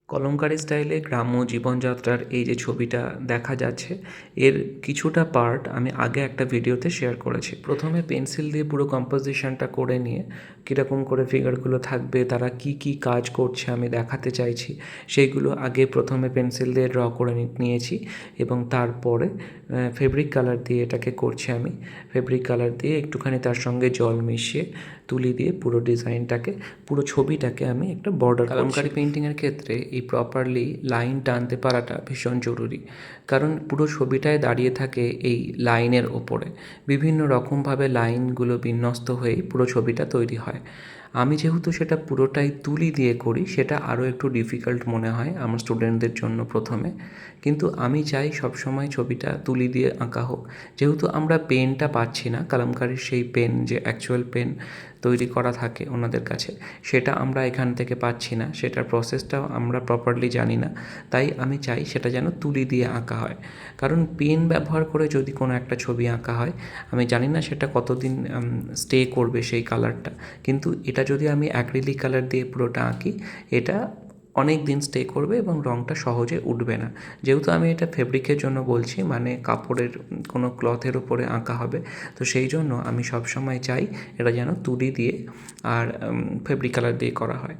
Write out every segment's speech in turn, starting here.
কলমকারী স্টাইলে গ্রাম্য জীবনযাত্রার এই যে ছবিটা দেখা যাচ্ছে, এর কিছুটা পার্ট আমি আগে একটা ভিডিওতে শেয়ার করেছি। প্রথমে পেন্সিল দিয়ে পুরো কম্পোজিশনটা করে নিয়ে কীরকম করে ফিগারগুলো থাকবে, তারা কি কি কাজ করছে আমি দেখাতে চাইছি, সেইগুলো আগে প্রথমে পেন্সিল দিয়ে ড্র করে নিয়েছি এবং তারপরে ফেব্রিক কালার দিয়ে এটাকে করছি আমি। ফেব্রিক কালার দিয়ে একটুখানি তার সঙ্গে জল মিশিয়ে তুলি দিয়ে পুরো ডিজাইনটাকে, পুরো ছবিটাকে আমি একটা বর্ডার। কলমকারী পেন্টিংয়ের ক্ষেত্রে এই প্রপারলি লাইন টানতে পারাটা ভীষণ জরুরি, কারণ পুরো ছবিটায় দাঁড়িয়ে থাকে এই লাইনের ওপরে। বিভিন্ন রকমভাবে লাইনগুলো বিন্যস্ত হয়েই পুরো ছবিটা তৈরি হয়। আমি যেহেতু সেটা পুরোটাই তুলি দিয়ে করি, সেটা আরও একটু ডিফিকাল্ট মনে হয় আমার স্টুডেন্টদের জন্য প্রথমে, কিন্তু আমি চাই সবসময় ছবিটা তুলি দিয়ে আঁকা হোক। যেহেতু আমরা পেনটা পাচ্ছি না, কলমকারীর সেই পেন যে অ্যাকচুয়াল পেন তৈরি করা থাকে ওনাদের কাছে, সেটা আমরা এখান থেকে পাচ্ছি না, সেটার প্রসেসটাও আমরা প্রপারলি জানি না। তাই আমি চাই সেটা যেন তুলি দিয়ে আঁকা হয়, কারণ পেন ব্যবহার করে যদি কোনো একটা ছবি আঁকা হয়, আমি জানি না সেটা কতদিন স্টে করবে সেই কালারটা, কিন্তু এটা যদি আমি অ্যাক্রিলিক কালার দিয়ে পুরোটা আঁকি, এটা অনেক দিন স্টে করবে এবং রঙটা সহজে উঠবে না। যেহেতু আমি এটা ফেব্রিকের জন্য বলছি, মানে কাপড়ের কোনো ক্লথের ওপরে আঁকা হবে, তো সেই জন্য আমি সবসময় চাই এটা যেন তুলি দিয়ে আর ফেব্রিক কালার দিয়ে করা হয়।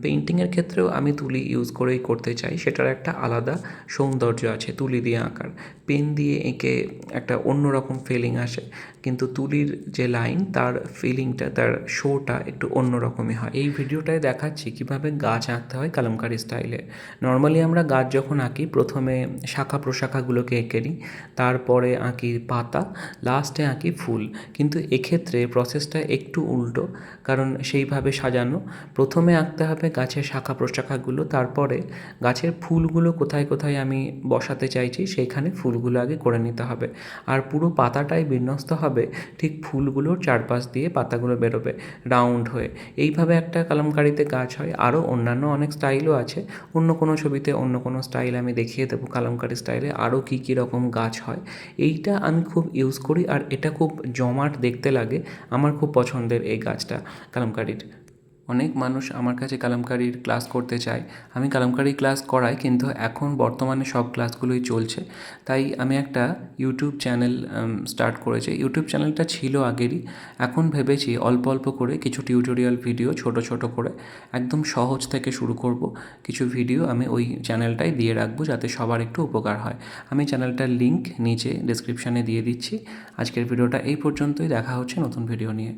পেইন্টিংয়ের ক্ষেত্রেও আমি তুলি ইউজ করেই করতে চাই, সেটার একটা আলাদা সৌন্দর্য আছে তুলি দিয়ে আঁকার। পেন দিয়ে এঁকে একটা অন্যরকম ফিলিং আসে, কিন্তু তুলির যে লাইন, তার ফিলিংটা, তার শোটা একটু অন্যরকমই হয়। এই ভিডিওটায় দেখাচ্ছি কীভাবে গাছ আঁকতে হয় কলমকারী স্টাইলে। নর্মালি আমরা গাছ যখন আঁকি, প্রথমে শাখা প্রশাখাগুলোকে এঁকে নিই, তারপরে আঁকি পাতা, লাস্টে আঁকি ফুল। কিন্তু এক্ষেত্রে প্রসেসটা একটু উল্টো, কারণ সেইভাবে সাজানো। প্রথমে আঁকতে হবে গাছের শাখা প্রশাখাগুলো, তারপরে গাছের ফুলগুলো কোথায় কোথায় আমি বসাতে চাইছি সেইখানে ফুলগুলো আগে করে নিতে হবে। আর পুরো পাতাটাই বিন্যস্ত হবে ঠিক ফুলগুলোর চারপাশ দিয়ে, পাতাগুলো বেরোবে রাউন্ড হয়ে। এইভাবে একটা কলমকারিতে গাছ হয়। আরও অন্যান্য অনেক স্টাইলও আছে, অন্য কোনো ছবিতে অন্য কোনো স্টাইল আমি দেখিয়ে দেবো। কলমকারি স্টাইলে আরও কী কী রকম গাছ হয়, এইটা আমি খুব ইউজ করি, আর এটা খুব জমাট দেখতে লাগে। আমার খুব পছন্দের এই গাছটা কলমকারির। অনেক মানুষ আমার কাছে কলমকারির ক্লাস করতে চায়, আমি কলমকারি ক্লাস করাই, কিন্তু এখন বর্তমানে সব ক্লাসগুলোই চলছে। তাই আমি একটা ইউটিউব চ্যানেল স্টার্ট করেছি। ইউটিউব চ্যানেলটা ছিল আগেরই, এখন ভেবেছি অল্প অল্প করে কিছু টিউটোরিয়াল ভিডিও ছোট ছোট করে একদম সহজ থেকে শুরু করব। কিছু ভিডিও আমি ওই চ্যানেলটায় দিয়ে রাখবো যাতে সবার একটু উপকার হয়। আমি চ্যানেলটার লিঙ্ক নিচে ডেসক্রিপশানে দিয়ে দিচ্ছি। আজকের ভিডিওটা এই পর্যন্তই, দেখা হচ্ছে নতুন ভিডিও নিয়ে।